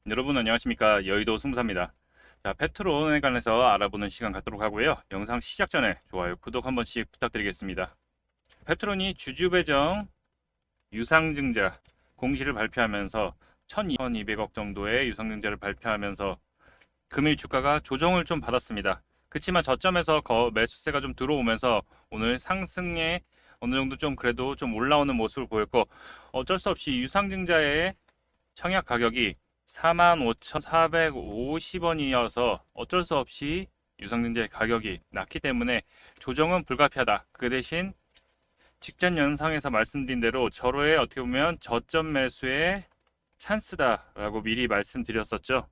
여러분 안녕하십니까? 여의도 승부사입니다. 자, 페트론에 관해서 알아보는 시간 갖도록 하고요. 영상 시작 전에 좋아요, 구독 한 번씩 부탁드리겠습니다. 페트론이 주주 배정 유상증자 공시를 발표하면서 1200억 정도의 유상증자를 발표하면서 금일 주가가 조정을 좀 받았습니다. 그렇지만 저점에서 매수세가 좀 들어오면서 오늘 상승에 어느 정도 좀 그래도 좀 올라오는 모습을 보였고, 어쩔 수 없이 유상증자의 청약 가격이 45,450원이어서 어쩔 수 없이 유상증자의 가격이 낮기 때문에 조정은 불가피하다. 그 대신 직전 영상에서 말씀드린 대로 절호의 어떻게 보면 저점 매수의 찬스다라고 미리 말씀드렸었죠.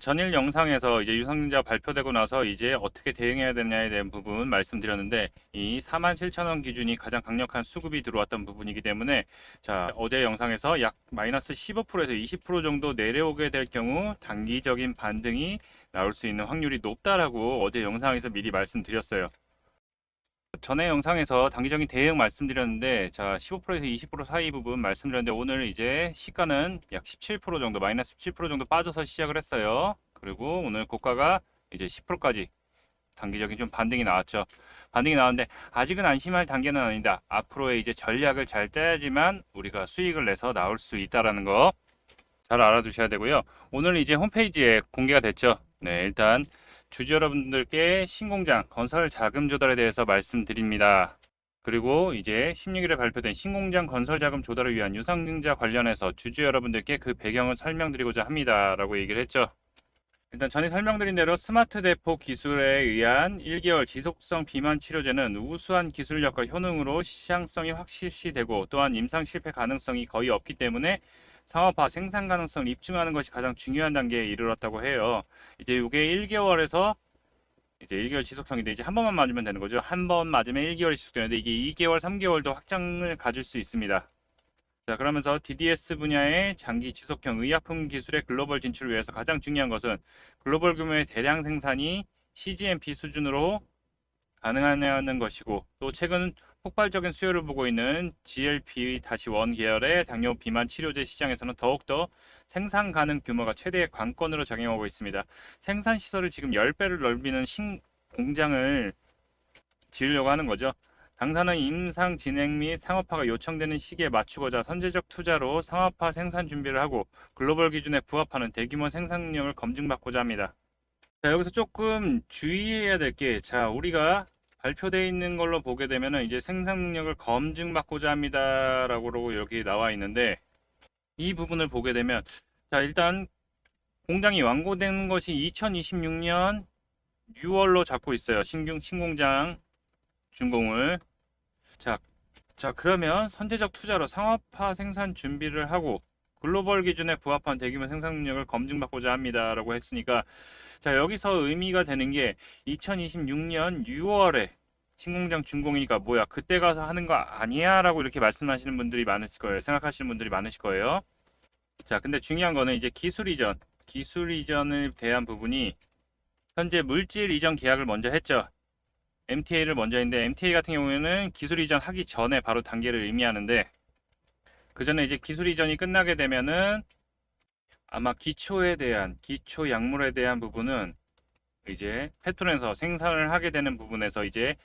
전일 영상에서 이제 유상증자 발표되고 나서 이제 어떻게 대응해야 되냐에 대한 부분 말씀드렸는데, 이 47,000원 기준이 가장 강력한 수급이 들어왔던 부분이기 때문에, 자, 어제 영상에서 약 마이너스 15%에서 20% 정도 내려오게 될 경우 단기적인 반등이 나올 수 있는 확률이 높다라고 어제 영상에서 미리 말씀드렸어요. 전에 영상에서 단기적인 대응 말씀드렸는데, 자, 15%에서 20% 사이 부분 말씀드렸는데, 오늘 이제 시가는 약 17% 정도, 마이너스 17% 정도 빠져서 시작을 했어요. 그리고 오늘 고가가 이제 10%까지 단기적인 좀 반등이 나왔죠. 반등이 나왔는데 아직은 안심할 단계는 아니다. 앞으로의 이제 전략을 잘 짜야지만 우리가 수익을 내서 나올 수 있다라는 거 잘 알아두셔야 되고요. 오늘 이제 홈페이지에 공개가 됐죠. 네, 일단 주주 여러분들께 신공장 건설 자금 조달에 대해서 말씀드립니다. 그리고 이제 16일에 발표된 신공장 건설 자금 조달을 위한 유상증자 관련해서 주주 여러분들께 그 배경을 설명드리고자 합니다. 라고 얘기를 했죠. 일단 전에 설명드린 대로 스마트 대포 기술에 의한 1개월 지속성 비만 치료제는 우수한 기술력과 효능으로 시장성이 확실시되고, 또한 임상 실패 가능성이 거의 없기 때문에 상업화 생산 가능성을 입증하는 것이 가장 중요한 단계에 이르렀다고 해요. 이제 이게 1개월에서 이제 1개월 지속성인데, 이제 한 번만 맞으면 되는 거죠. 한 번 맞으면 1개월이 지속되는데 이게 2개월, 3개월도 확장을 가질 수 있습니다. 자, 그러면서 DDS 분야의 장기 지속형 의약품 기술의 글로벌 진출을 위해서 가장 중요한 것은 글로벌 규모의 대량 생산이 CGMP 수준으로 가능하냐는 것이고, 또 최근 폭발적인 수요를 보고 있는 GLP-1 계열의 당뇨 비만 치료제 시장에서는 더욱더 생산 가능 규모가 최대의 관건으로 작용하고 있습니다. 생산 시설을 지금 10배를 넓히는 공장을 지으려고 하는 거죠. 당사는 임상 진행 및 상업화가 요청되는 시기에 맞추고자 선제적 투자로 상업화 생산 준비를 하고 글로벌 기준에 부합하는 대규모 생산 능력을 검증받고자 합니다. 자, 여기서 조금 주의해야 될 게, 자, 우리가 발표되어 있는 걸로 보게 되면은 이제 생산 능력을 검증받고자 합니다라고 여기 나와 있는데, 이 부분을 보게 되면, 자, 일단 공장이 완공된 것이 2026년 6월로 잡고 있어요. 신공장 준공을. 자, 그러면 선제적 투자로 상업화 생산 준비를 하고 글로벌 기준에 부합한 대규모 생산 능력을 검증받고자 합니다라고 했으니까, 자, 여기서 의미가 되는 게 2026년 6월에 신공장 준공이니까 뭐야, 그때 가서 하는 거 아니야? 라고 이렇게 말씀하시는 분들이 많으실 거예요. 생각하시는 분들이 많으실 거예요. 자, 근데 중요한 거는 이제 기술 이전에 대한 부분이, 현재 물질 이전 계약을 먼저 했죠. MTA를 먼저 했는데, MTA 같은 경우에는 기술 이전 하기 전에 바로 단계를 의미하는데, 그 전에 이제 기술 이전이 끝나게 되면은 아마 기초 약물에 대한 부분은 이제 페트론에서 생산을 하게 되는 부분에서 이제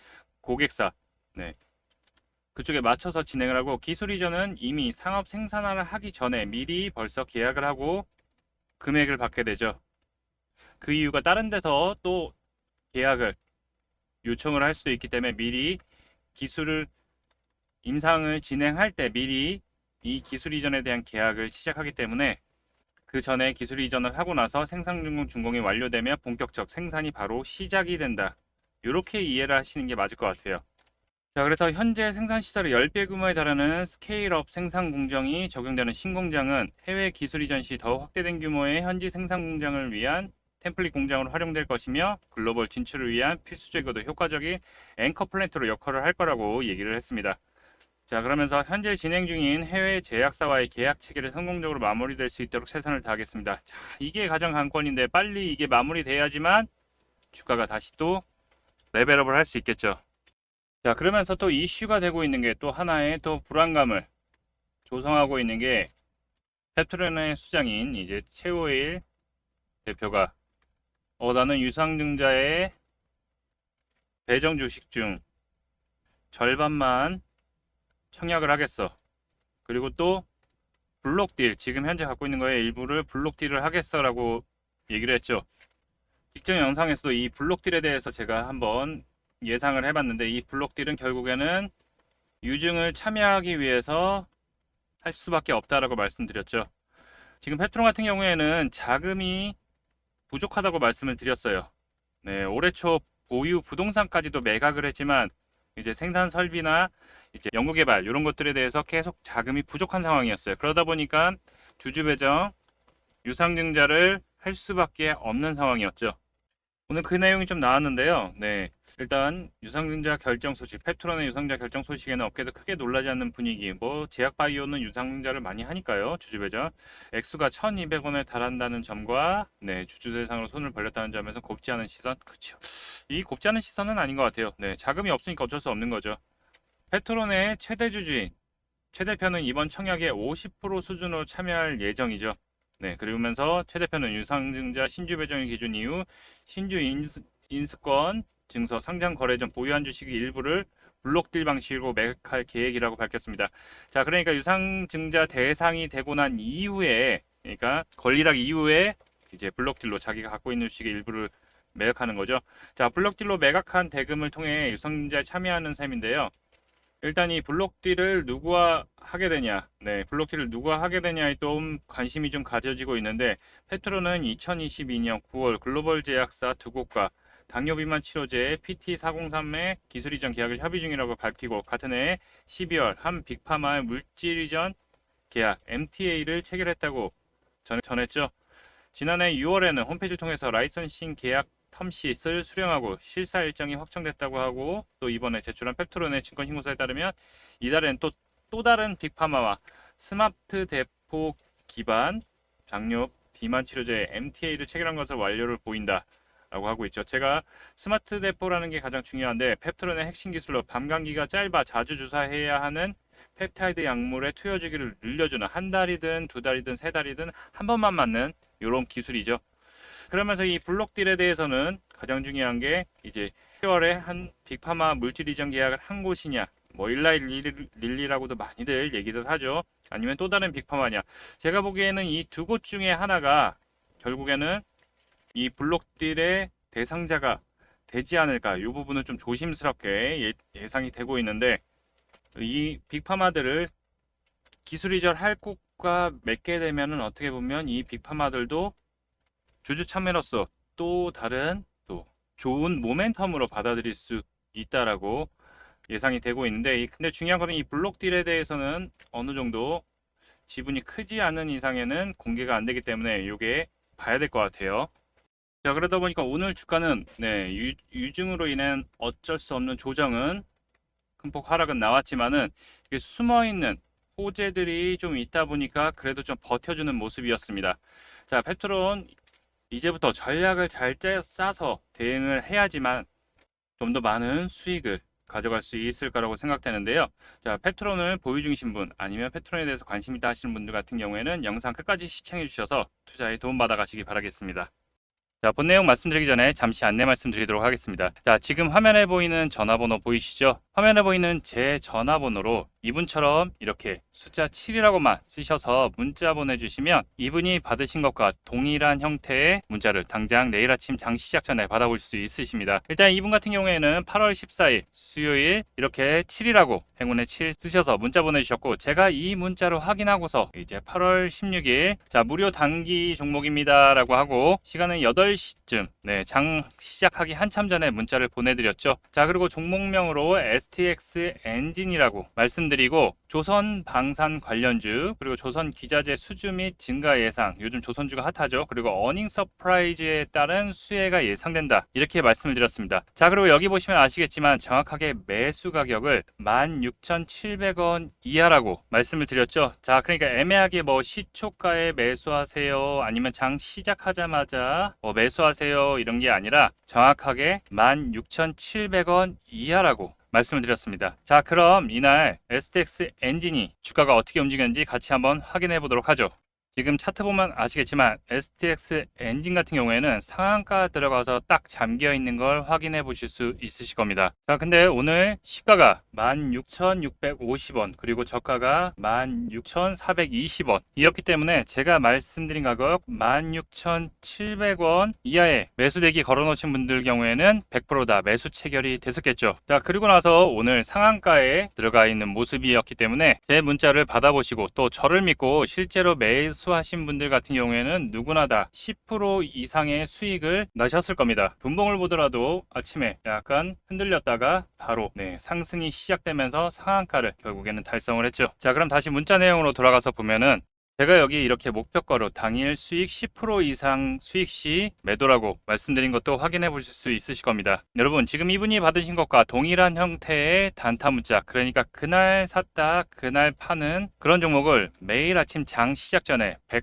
고객사, 네, 그쪽에 맞춰서 진행을 하고, 기술 이전은 이미 상업 생산을 하기 전에 미리 벌써 계약을 하고 금액을 받게 되죠. 그 이유가 다른 데서 또 계약을 요청을 할 수도 있기 때문에 미리 기술을 임상을 진행할 때 미리 이 기술 이전에 대한 계약을 시작하기 때문에, 그 전에 기술 이전을 하고 나서 생산 준공이 완료되면 본격적 생산이 바로 시작이 된다. 이렇게 이해를 하시는 게 맞을 것 같아요. 자, 그래서 현재 생산 시설의 10배 규모에 달하는 스케일업 생산 공정이 적용되는 신공장은 해외 기술 이전 시 더욱 확대된 규모의 현지 생산 공장을 위한 템플릿 공장으로 활용될 것이며, 글로벌 진출을 위한 필수적이고도 효과적인 앵커 플랜트로 역할을 할 거라고 얘기를 했습니다. 자, 그러면서 현재 진행 중인 해외 제약사와의 계약 체계를 성공적으로 마무리될 수 있도록 최선을 다하겠습니다. 자, 이게 가장 관건인데, 빨리 이게 마무리돼야지만 주가가 다시 또 레벨업을 할 수 있겠죠. 자, 그러면서 또 이슈가 되고 있는 게, 또 하나의 또 불안감을 조성하고 있는 게 펩트론의 수장인 이제 최호일 대표가 나는 유상증자의 배정 주식 중 절반만 청약을 하겠어. 그리고 또 블록딜, 지금 현재 갖고 있는 거에 일부를 블록딜을 하겠어라고 얘기를 했죠. 직전 영상에서도 이 블록딜에 대해서 제가 한번 예상을 해봤는데, 이 블록딜은 결국에는 유증을 참여하기 위해서 할 수밖에 없다라고 말씀드렸죠. 지금 펩트론 같은 경우에는 자금이 부족하다고 말씀을 드렸어요. 네, 올해 초 보유 부동산까지도 매각을 했지만 이제 생산 설비나 이제 연구 개발 이런 것들에 대해서 계속 자금이 부족한 상황이었어요. 그러다 보니까 주주 배정, 유상증자를 할 수밖에 없는 상황이었죠. 오늘 그 내용이 좀 나왔는데요. 네, 일단 유상증자 결정 소식, 펩트론의 유상증자 결정 소식에는 업계도 크게 놀라지 않는 분위기. 뭐 제약바이오는 유상증자를 많이 하니까요. 주주 배정 액수가 1,200원에 달한다는 점과 네, 주주 대상으로 손을 벌렸다는 점에서 곱지 않은 시선. 그렇죠. 이 곱지 않은 시선은 아닌 것 같아요. 네, 자금이 없으니까 어쩔 수 없는 거죠. 펩트론의 최대 주주인 최 대표는 이번 청약에 50% 수준으로 참여할 예정이죠. 네, 그러면서 최 대표는 유상증자 신주 배정의 기준 이후 신주 인수권 증서 상장 거래 전 보유한 주식의 일부를 블록딜 방식으로 매각할 계획이라고 밝혔습니다. 자, 그러니까 유상증자 대상이 되고 난 이후에, 그러니까 권리락 이후에 이제 블록딜로 자기가 갖고 있는 주식의 일부를 매각하는 거죠. 자, 블록딜로 매각한 대금을 통해 유상증자에 참여하는 셈인데요. 일단 이 블록딜을 누구와 하게 되냐, 네, 블록딜을 누구와 하게 되냐에 좀 관심이 좀 가져지고 있는데, 펩트론은 2022년 9월 글로벌 제약사 두 곳과 당뇨 비만 치료제 PT403의 기술 이전 계약을 협의 중이라고 밝히고, 같은 해 12월 한 빅파마의 물질 이전 계약 MTA를 체결했다고 전했죠. 지난해 6월에는 홈페이지를 통해서 라이선싱 계약 텀시트를 수령하고 실사 일정이 확정됐다고 하고, 또 이번에 제출한 펩트론의 증권 신고서에 따르면 이달에는 또 다른 빅파마와 스마트 대포 기반 당뇨 비만 치료제 MTA를 체결한 것을 완료를 보인다 라고 하고 있죠. 제가 스마트 대포라는 게 가장 중요한데, 펩트론의 핵심 기술로 밤감기가 짧아 자주 주사해야 하는 펩타이드 약물의 투여 주기를 늘려주는, 한 달이든 두 달이든 세 달이든 한 번만 맞는 이런 기술이죠. 그러면서 이 블록딜에 대해서는 가장 중요한 게 이제 10월에 한 빅파마 물질 이전 계약을 한 곳이냐, 뭐 일라이 릴리라고도 많이들 얘기를 하죠. 아니면 또 다른 빅파마냐. 제가 보기에는 이 두 곳 중에 하나가 결국에는 이 블록딜의 대상자가 되지 않을까. 이 부분은 좀 조심스럽게 예상이 되고 있는데, 이 빅파마들을 기술 이전할 곳과 맺게 되면은 어떻게 보면 이 빅파마들도 주주 참여로서 또 다른 또 좋은 모멘텀으로 받아들일 수 있다라고 예상이 되고 있는데, 근데 중요한 거는 이 블록딜에 대해서는 어느 정도 지분이 크지 않은 이상에는 공개가 안 되기 때문에 이게 봐야 될 것 같아요. 자, 그러다 보니까 오늘 주가는 네, 유증으로 인한 어쩔 수 없는 조정은 큰 폭 하락은 나왔지만은 이게 숨어 있는 호재들이 좀 있다 보니까 그래도 좀 버텨주는 모습이었습니다. 자, 펩트론 이제부터 전략을 잘 짜서 대응을 해야지만 좀 더 많은 수익을 가져갈 수 있을 거라고 생각되는데요. 자, 펩트론을 보유 중이신 분, 아니면 펩트론에 대해서 관심 있다 하시는 분들 같은 경우에는 영상 끝까지 시청해 주셔서 투자에 도움 받아 가시기 바라겠습니다. 자, 본 내용 말씀드리기 전에 잠시 안내 말씀드리도록 하겠습니다. 자, 지금 화면에 보이는 전화번호 보이시죠? 화면에 보이는 제 전화번호로 이분처럼 이렇게 숫자 7이라고만 쓰셔서 문자 보내주시면 이분이 받으신 것과 동일한 형태의 문자를 당장 내일 아침 장 시작 전에 받아볼 수 있으십니다. 일단 이분 같은 경우에는 8월 14일 수요일 이렇게 7이라고 행운의 7 쓰셔서 문자 보내주셨고, 제가 이 문자로 확인하고서 이제 8월 16일 자, 무료 단기 종목입니다 라고 하고 시간은 8시쯤 네, 장 시작하기 한참 전에 문자를 보내드렸죠. 자, 그리고 종목명으로 STX 엔진이라고 말씀드리고, 조선 방산 관련주, 그리고 조선 기자재 수주 및 증가 예상, 요즘 조선주가 핫하죠. 그리고 어닝 서프라이즈에 따른 수혜가 예상된다, 이렇게 말씀을 드렸습니다. 자, 그리고 여기 보시면 아시겠지만 정확하게 매수 가격을 16,700원 이하라고 말씀을 드렸죠. 자, 그러니까 애매하게 뭐 시초가에 매수하세요, 아니면 장 시작하자마자 매수하세요, 이런 게 아니라 정확하게 16,700원 이하라고 말씀을 드렸습니다. 자, 그럼 이날 STX 엔진이 주가가 어떻게 움직였는지 같이 한번 확인해 보도록 하죠. 지금 차트 보면 아시겠지만 STX 엔진 같은 경우에는 상한가 들어가서 딱 잠겨 있는 걸 확인해 보실 수 있으실 겁니다. 자, 근데 오늘 시가가 16,650원 그리고 저가가 16,420원 이었기 때문에 제가 말씀드린 가격 16,700원 이하의 매수대기 걸어 놓으신 분들 경우에는 100%다 매수 체결이 됐었겠죠. 자, 그리고 나서 오늘 상한가에 들어가 있는 모습이었기 때문에 제 문자를 받아보시고 또 저를 믿고 실제로 매수하신 분들 같은 경우에는 누구나 다 10% 이상의 수익을 나셨을 겁니다. 분봉을 보더라도 아침에 약간 흔들렸다가 바로 상승이 시작되면서 상한가를 결국에는 달성을 했죠. 자, 그럼 다시 문자 내용으로 돌아가서 보면은 제가 여기 이렇게 목표가로 당일 수익 10% 이상 수익 시 매도라고 말씀드린 것도 확인해 보실 수 있으실 겁니다. 여러분, 지금 이분이 받으신 것과 동일한 형태의 단타 문자, 그러니까 그날 샀다 그날 파는 그런 종목을 매일 아침 장 시작 전에 100%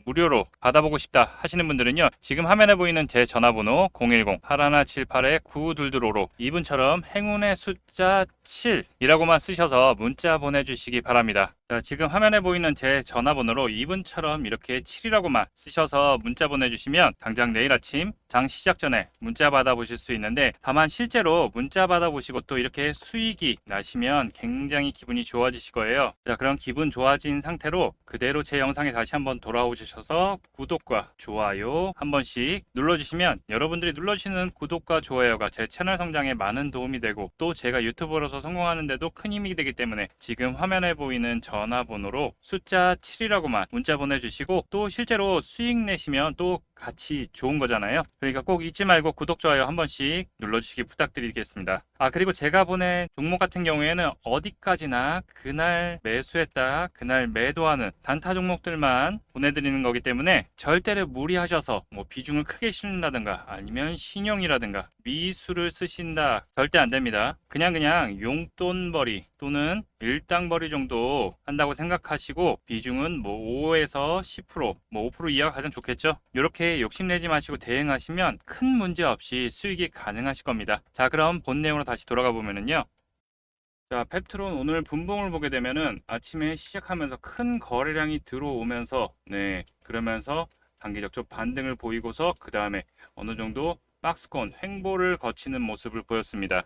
무료로 받아보고 싶다 하시는 분들은요, 지금 화면에 보이는 제 전화번호 010-8178-9222로 이분처럼 행운의 숫자 7이라고만 쓰셔서 문자 보내주시기 바랍니다. 자, 지금 화면에 보이는 제 전화번호로 이분처럼 이렇게 7이라고만 쓰셔서 문자 보내주시면 당장 내일 아침 장 시작 전에 문자 받아보실 수 있는데, 다만 실제로 문자 받아보시고 또 이렇게 수익이 나시면 굉장히 기분이 좋아지실 거예요. 자, 그럼 기분 좋아진 상태로 그대로 제 영상에 다시 한번 돌아오셔서 구독과 좋아요 한 번씩 눌러주시면 여러분들이 눌러주시는 구독과 좋아요가 제 채널 성장에 많은 도움이 되고 또 제가 유튜버로서 성공하는 데도 큰 힘이 되기 때문에 지금 화면에 보이는 전화번호로 숫자 7이라고만 문자 보내주시고 또 실제로 수익 내시면 또 같이 좋은 거잖아요. 그러니까 꼭 잊지 말고 구독, 좋아요 한 번씩 눌러주시기 부탁드리겠습니다. 그리고 제가 보낸 종목 같은 경우에는 어디까지나 그날 매수했다 그날 매도하는 단타 종목들만 보내드리는 거기 때문에 절대로 무리하셔서 뭐 비중을 크게 실는다든가 아니면 신용이라든가 미수를 쓰신다 절대 안 됩니다. 그냥 용돈벌이 또는 일당벌이 정도 한다고 생각하시고 비중은 뭐 5에서 10%, 뭐 5% 이하가 가장 좋겠죠. 이렇게 욕심내지 마시고 대응하시면 큰 문제 없이 수익이 가능하실 겁니다. 자, 그럼 본 내용으로 다시 돌아가 보면은요. 자, 펩트론 오늘 분봉을 보게 되면은 아침에 시작하면서 큰 거래량이 들어오면서 그러면서 단기적 좀 반등을 보이고서 그 다음에 어느 정도 박스권 횡보를 거치는 모습을 보였습니다.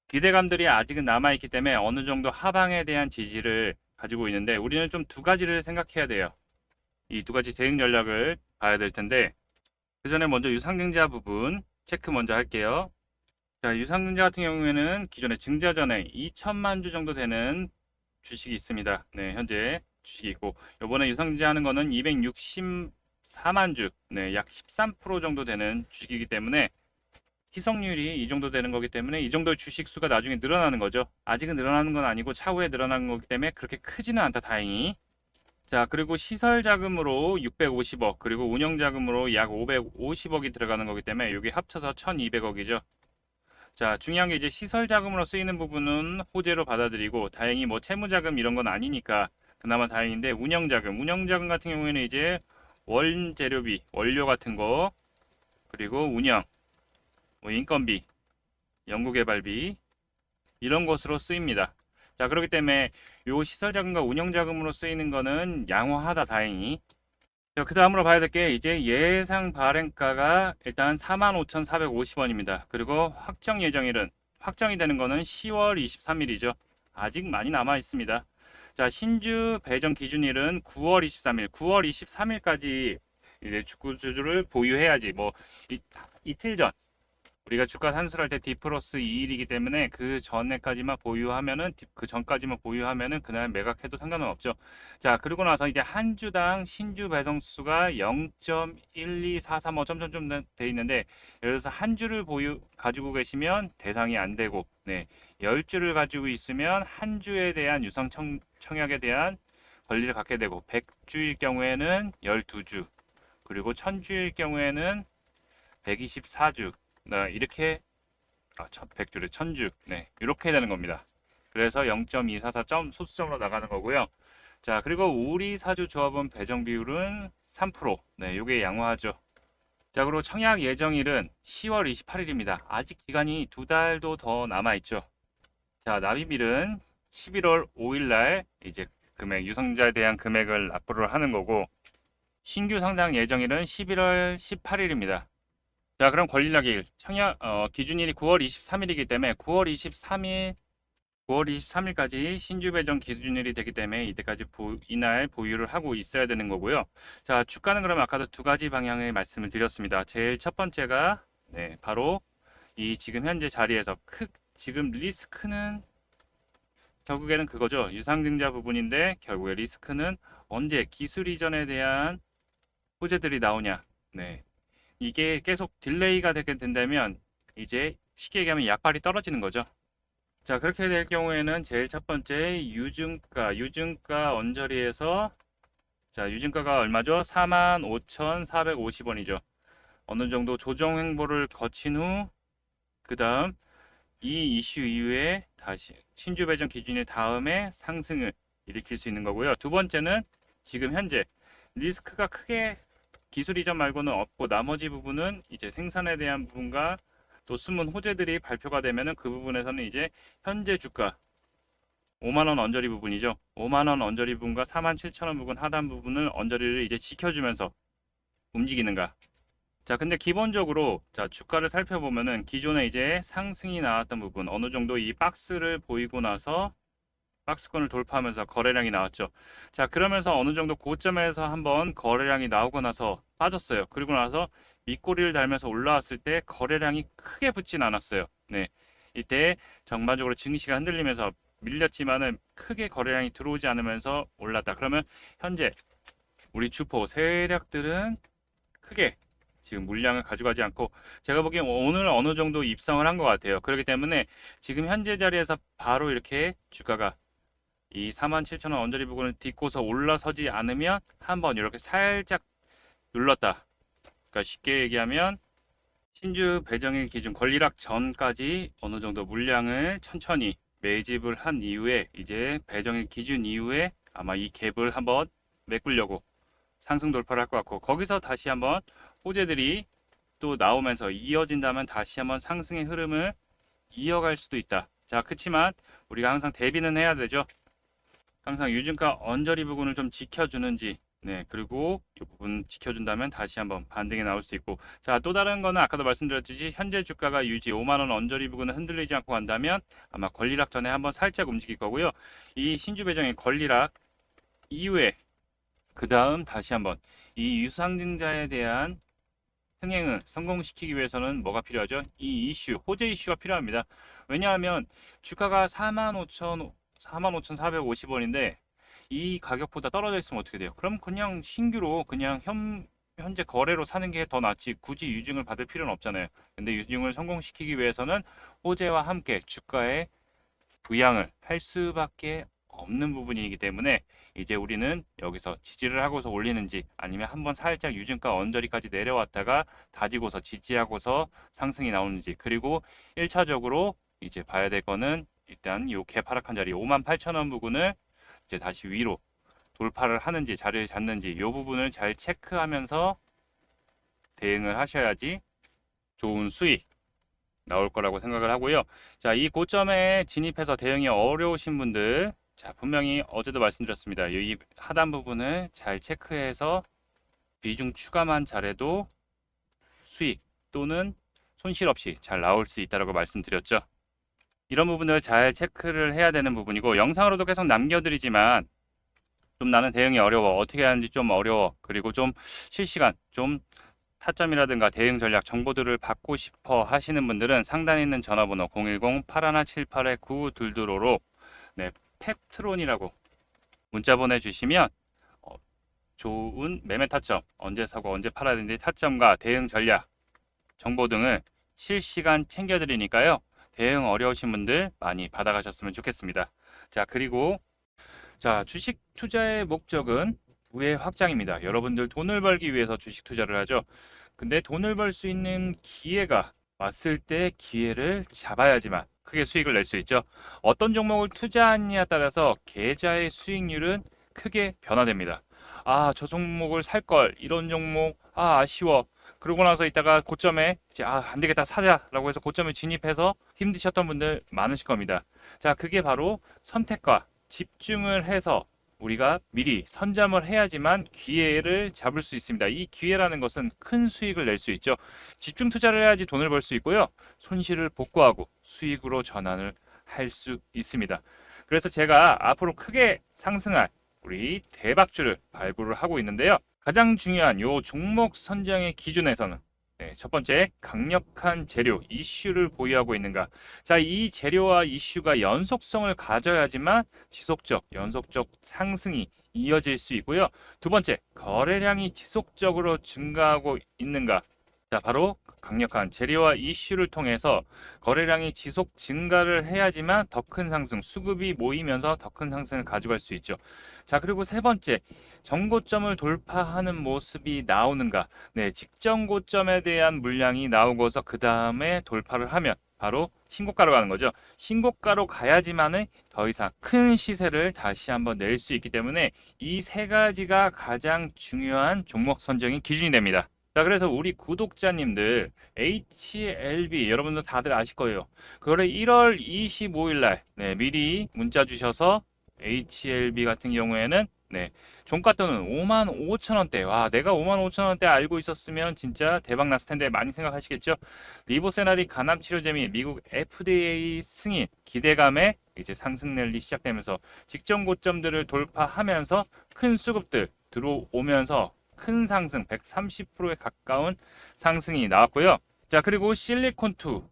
기대감들이 아직은 남아있기 때문에 어느 정도 하방에 대한 지지를 가지고 있는데 우리는 좀 두 가지를 생각해야 돼요. 이 두 가지 대응 전략을 봐야 될 텐데 그 전에 먼저 유상증자 부분 체크 먼저 할게요. 자, 유상증자 같은 경우에는 기존에 증자 전에 2천만 주 정도 되는 주식이 있습니다. 현재 주식이 있고 이번에 유상증자하는 거는 264만 주, 약 13% 정도 되는 주식이기 때문에 희석률이 이 정도 되는 거기 때문에 이 정도의 주식 수가 나중에 늘어나는 거죠. 아직은 늘어나는 건 아니고 차후에 늘어나는 거기 때문에 그렇게 크지는 않다, 다행히. 자, 그리고 시설 자금으로 650억, 그리고 운영 자금으로 약 550억이 들어가는 거기 때문에 이게 합쳐서 1200억이죠. 자, 중요한 게 이제 시설 자금으로 쓰이는 부분은 호재로 받아들이고 다행히 뭐 채무 자금 이런 건 아니니까 그나마 다행인데 운영 자금 같은 경우에는 이제 원재료비, 원료 같은 거, 그리고 운영, 뭐 인건비, 연구개발비 이런 것으로 쓰입니다. 자, 그렇기 때문에 요 시설자금과 운영자금으로 쓰이는 거는 양호하다, 다행히. 자, 그 다음으로 봐야 될 게 이제 예상 발행가가 일단 45,450원입니다. 그리고 확정 예정일은 확정이 되는 거는 10월 23일이죠. 아직 많이 남아 있습니다. 자, 신주 배정 기준일은 9월 23일, 9월 23일까지 이제 주주를 보유해야지 뭐 이틀 전 우리가 주가 산출할 때 D 플러스 2일이기 때문에 그 전에까지만 보유하면은 그 전까지만 보유하면은 그날 매각해도 상관은 없죠. 자, 그리고 나서 이제 한 주당 신주 배송 수가 0.1243 점점점 돼 있는데 예를 들어서 한 주를 가지고 계시면 대상이 안 되고 10주를 가지고 있으면 한 주에 대한 유상 청약에 대한 권리를 갖게 되고 100주일 경우에는 12주, 그리고 1000주일 경우에는 124주 이렇게 100주를 1000주 이렇게 되는 겁니다. 그래서 0.244점 소수점으로 나가는 거고요. 자, 그리고 우리 사주 조합원 배정 비율은 3%. 요게 양호하죠. 자, 그리고 청약 예정일은 10월 28일입니다. 아직 기간이 2달도 더 남아 있죠. 자, 납입일은 11월 5일 날 이제 금액, 유상증자에 대한 금액을 납부를 하는 거고, 신규 상장 예정일은 11월 18일입니다. 자, 그럼 권리락일 기준일이 9월 23일이기 때문에 9월 23일까지 신주 배정 기준일이 되기 때문에 이때까지 이날 보유를 하고 있어야 되는 거고요. 자, 주가는 그럼 아까도 두 가지 방향의 말씀을 드렸습니다. 제일 첫 번째가 바로 이 지금 현재 자리에서 지금 리스크는 결국에는 그거죠. 유상증자 부분인데 결국에 리스크는 언제 기술 이전에 대한 호재들이 나오냐. 네. 이게 계속 딜레이가 되게 된다면 이제 쉽게 얘기하면 약발이 떨어지는 거죠. 자, 그렇게 될 경우에는 제일 첫 번째 유증가 언저리에서 자, 유증가가 얼마죠? 45,450원이죠. 어느 정도 조정 행보를 거친 후 그다음 이 이슈 이후에 다시 신주 배정 기준의 다음에 상승을 일으킬 수 있는 거고요. 두 번째는 지금 현재 리스크가 크게 기술 이전 말고는 없고 나머지 부분은 이제 생산에 대한 부분과 또 숨은 호재들이 발표가 되면은 그 부분에서는 이제 현재 주가 5만 원 언저리 부분이죠. 5만 원 언저리 부분과 47,000원 부분 하단 부분을 언저리를 이제 지켜주면서 움직이는가. 자, 근데 기본적으로 자, 주가를 살펴보면은 기존에 이제 상승이 나왔던 부분 어느 정도 이 박스를 보이고 나서 박스권을 돌파하면서 거래량이 나왔죠. 자, 그러면서 어느 정도 고점에서 한번 거래량이 나오고 나서 빠졌어요. 그리고 나서 밑꼬리를 달면서 올라왔을 때 거래량이 크게 붙진 않았어요. 네. 이때 전반적으로 증시가 흔들리면서 밀렸지만은 크게 거래량이 들어오지 않으면서 올랐다. 그러면 현재 우리 주포 세력들은 크게 지금 물량을 가져가지 않고 제가 보기엔 오늘 어느 정도 입성을 한 것 같아요. 그렇기 때문에 지금 현재 자리에서 바로 이렇게 주가가 이 47,000원 언저리 부분을 딛고서 올라서지 않으면 한번 이렇게 살짝 눌렀다. 그러니까 쉽게 얘기하면 신주 배정일 기준 권리락 전까지 어느 정도 물량을 천천히 매집을 한 이후에 이제 배정일 기준 이후에 아마 이 갭을 한번 메꾸려고 상승 돌파를 할 것 같고 거기서 다시 한번 호재들이 또 나오면서 이어진다면 다시 한번 상승의 흐름을 이어갈 수도 있다. 자, 그렇지만 우리가 항상 대비는 해야 되죠. 항상 유증가 언저리 부분을 좀 지켜주는지 그리고 이 부분 지켜준다면 다시 한번 반등이 나올 수 있고 자, 또 다른 거는 아까도 말씀드렸듯이 현재 주가가 유지 5만원 언저리 부분을 흔들리지 않고 간다면 아마 권리락 전에 한번 살짝 움직일 거고요. 이 신주 배정의 권리락 이후에 그 다음 다시 한번 이 유상증자에 대한 흥행을 성공시키기 위해서는 뭐가 필요하죠? 이 이슈, 호재 이슈가 필요합니다. 왜냐하면 주가가 45,450원인데 이 가격보다 떨어져 있으면 어떻게 돼요? 그럼 그냥 신규로 그냥 현재 거래로 사는 게 더 낫지 굳이 유증을 받을 필요는 없잖아요. 근데 유증을 성공시키기 위해서는 호재와 함께 주가에 부양을 할 수밖에 없는 부분이기 때문에 이제 우리는 여기서 지지를 하고서 올리는지 아니면 한번 살짝 유증가 언저리까지 내려왔다가 다지고서 지지하고서 상승이 나오는지 그리고 1차적으로 이제 봐야 될 거는 일단 요 개파락한 자리 58,000원 부분을 이제 다시 위로 돌파를 하는지 자리를 잡는지 요 부분을 잘 체크하면서 대응을 하셔야지 좋은 수익 나올 거라고 생각을 하고요. 자, 이 고점에 진입해서 대응이 어려우신 분들 자, 분명히 어제도 말씀드렸습니다. 이 하단 부분을 잘 체크해서 비중 추가만 잘해도 수익 또는 손실 없이 잘 나올 수 있다고 말씀드렸죠. 이런 부분을 잘 체크를 해야 되는 부분이고 영상으로도 계속 남겨드리지만 좀 나는 대응이 어려워 어떻게 하는지 좀 어려워 그리고 좀 실시간 좀 타점이라든가 대응 전략 정보들을 받고 싶어 하시는 분들은 상단에 있는 전화번호 010-8178-9222로 펩트론이라고 문자 보내주시면 좋은 매매 타점 언제 사고 언제 팔아야 되는지 타점과 대응 전략 정보 등을 실시간 챙겨드리니까요. 대응 어려우신 분들 많이 받아가셨으면 좋겠습니다. 자, 그리고 자, 주식 투자의 목적은 부의 확장입니다. 여러분들 돈을 벌기 위해서 주식 투자를 하죠. 근데 돈을 벌 수 있는 기회가 왔을 때 기회를 잡아야지만 크게 수익을 낼 수 있죠. 어떤 종목을 투자하느냐에 따라서 계좌의 수익률은 크게 변화됩니다. 아, 저 종목을 살 걸. 이런 종목 아쉬워. 그러고 나서 이따가 고점에 이제 안 되겠다 사자라고 해서 고점에 진입해서 힘드셨던 분들 많으실 겁니다. 자, 그게 바로 선택과 집중을 해서 우리가 미리 선점을 해야지만 기회를 잡을 수 있습니다. 이 기회라는 것은 큰 수익을 낼 수 있죠. 집중 투자를 해야지 돈을 벌 수 있고요. 손실을 복구하고 수익으로 전환을 할 수 있습니다. 그래서 제가 앞으로 크게 상승할 우리 대박주를 발굴을 하고 있는데요. 가장 중요한 요 종목 선정의 기준에서는 첫 번째, 강력한 재료, 이슈를 보유하고 있는가. 자, 이 재료와 이슈가 연속성을 가져야지만 지속적, 연속적 상승이 이어질 수 있고요. 두 번째, 거래량이 지속적으로 증가하고 있는가. 자, 바로 강력한 재료와 이슈를 통해서 거래량이 지속 증가를 해야지만 더 큰 상승, 수급이 모이면서 더 큰 상승을 가져갈 수 있죠. 자, 그리고 세 번째, 정고점을 돌파하는 모습이 나오는가. 네, 직전 고점에 대한 물량이 나오고서 그 다음에 돌파를 하면 바로 신고가로 가는 거죠. 신고가로 가야지만은 더 이상 큰 시세를 다시 한번 낼 수 있기 때문에 이 세 가지가 가장 중요한 종목 선정의 기준이 됩니다. 자, 그래서 우리 구독자님들 HLB 여러분들 다들 아실 거예요. 그거를 1월 25일 날 미리 문자 주셔서 HLB 같은 경우에는 종가또는 55,000원대. 와, 내가 55,000원대 알고 있었으면 진짜 대박 났을 텐데 많이 생각하시겠죠? 리보세라리 간암 치료제 및 미국 FDA 승인 기대감에 이제 상승 랠리 시작되면서 직전 고점들을 돌파하면서 큰 수급들 들어오면서 큰 상승 130%에 가까운 상승이 나왔고요. 자, 그리고 실리콘2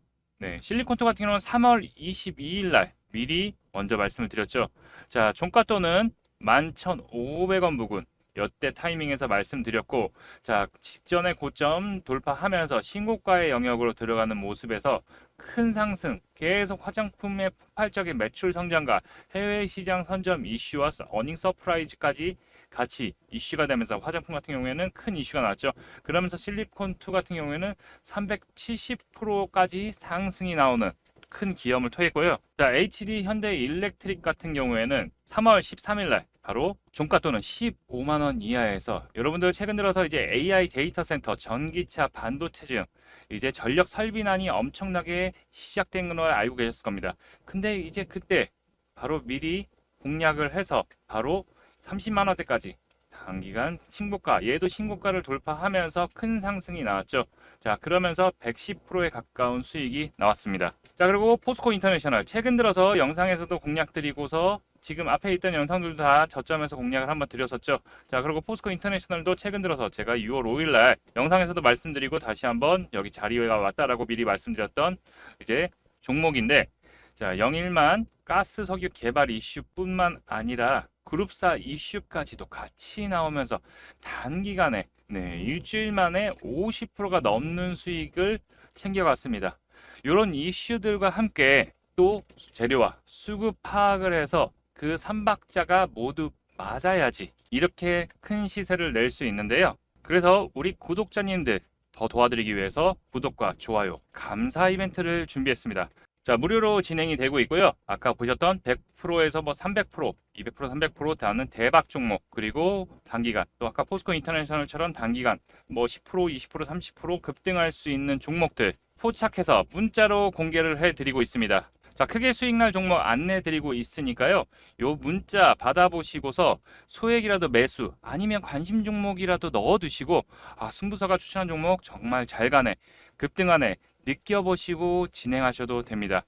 실리콘2 같은 경우는 3월 22일 날 미리 먼저 말씀을 드렸죠. 자, 종가또는 11,500원 부근 여태 타이밍에서 말씀드렸고, 자, 직전의 고점 돌파하면서 신고가의 영역으로 들어가는 모습에서 큰 상승, 계속 화장품의 폭발적인 매출 성장과 해외 시장 선점 이슈와 어닝 서프라이즈까지 같이 이슈가 되면서 화장품 같은 경우에는 큰 이슈가 나왔죠. 그러면서 실리콘2 같은 경우에는 370%까지 상승이 나오는 큰 기염을 토했고요. 자, HD 현대 일렉트릭 같은 경우에는 3월 13일 날 바로 종가 또는 15만 원 이하에서 여러분들 최근 들어서 이제 AI 데이터 센터, 전기차, 반도체 등 이제 전력 설비난이 엄청나게 시작된 걸 알고 계셨을 겁니다. 근데 이제 그때 바로 미리 공략을 해서 바로 30만 원대까지 단기간 신고가, 얘도 신고가를 돌파하면서 큰 상승이 나왔죠. 자, 그러면서 110%에 가까운 수익이 나왔습니다. 자, 그리고 포스코 인터내셔널 최근 들어서 영상에서도 공략 드리고서 지금 앞에 있던 영상들도 다 저점에서 공략을 한번 드렸었죠. 자, 그리고 포스코 인터내셔널도 최근 들어서 제가 6월 5일 날 영상에서도 말씀드리고 다시 한번 여기 자리가 왔다라고 미리 말씀드렸던 이제 종목인데, 자, 영일만 가스 석유 개발 이슈뿐만 아니라 그룹사 이슈까지도 같이 나오면서 단기간에 일주일 만에 50%가 넘는 수익을 챙겨갔습니다. 이런 이슈들과 함께 또 재료와 수급 파악을 해서 그 3박자가 모두 맞아야지 이렇게 큰 시세를 낼 수 있는데요. 그래서 우리 구독자님들 더 도와드리기 위해서 구독과 좋아요, 감사 이벤트를 준비했습니다. 자, 무료로 진행이 되고 있고요. 아까 보셨던 100%에서 300%, 200%, 300% 다는 대박 종목, 그리고 단기간, 또 아까 포스코 인터내셔널처럼 단기간 10%, 20%, 30% 급등할 수 있는 종목들 포착해서 문자로 공개를 해드리고 있습니다. 자, 크게 수익날 종목 안내드리고 있으니까요. 요 문자 받아보시고서 소액이라도 매수 아니면 관심 종목이라도 넣어두시고, 승부사가 추천한 종목 정말 잘 가네, 급등하네 느껴보시고 진행하셔도 됩니다.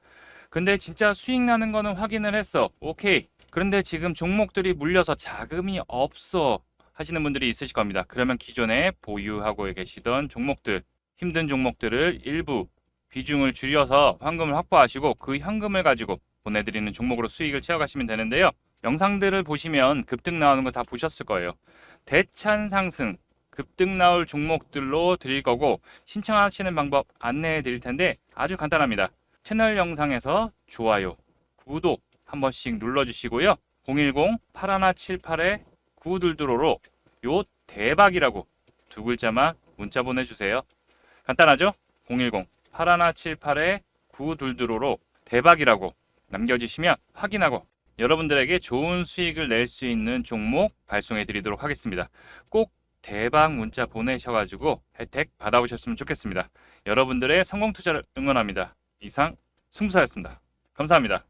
근데 진짜 수익 나는 거는 확인을 했어. 오케이. 그런데 지금 종목들이 물려서 자금이 없어 하시는 분들이 있으실 겁니다. 그러면 기존에 보유하고 계시던 종목들, 힘든 종목들을 일부 비중을 줄여서 현금을 확보하시고 그 현금을 가지고 보내드리는 종목으로 수익을 채워가시면 되는데요. 영상들을 보시면 급등 나오는 거 다 보셨을 거예요. 대찬 상승, 급등 나올 종목들로 드릴 거고, 신청하시는 방법 안내해 드릴 텐데 아주 간단합니다. 채널 영상에서 좋아요, 구독 한 번씩 눌러주시고요. 010-8178-9222로 요 대박이라고 두 글자만 문자 보내주세요. 간단하죠? 010-8178-9222로 대박이라고 남겨주시면 확인하고 여러분들에게 좋은 수익을 낼 수 있는 종목 발송해 드리도록 하겠습니다. 꼭 대박 문자 보내셔가지고 혜택 받아보셨으면 좋겠습니다. 여러분들의 성공 투자를 응원합니다. 이상 승부사였습니다. 감사합니다.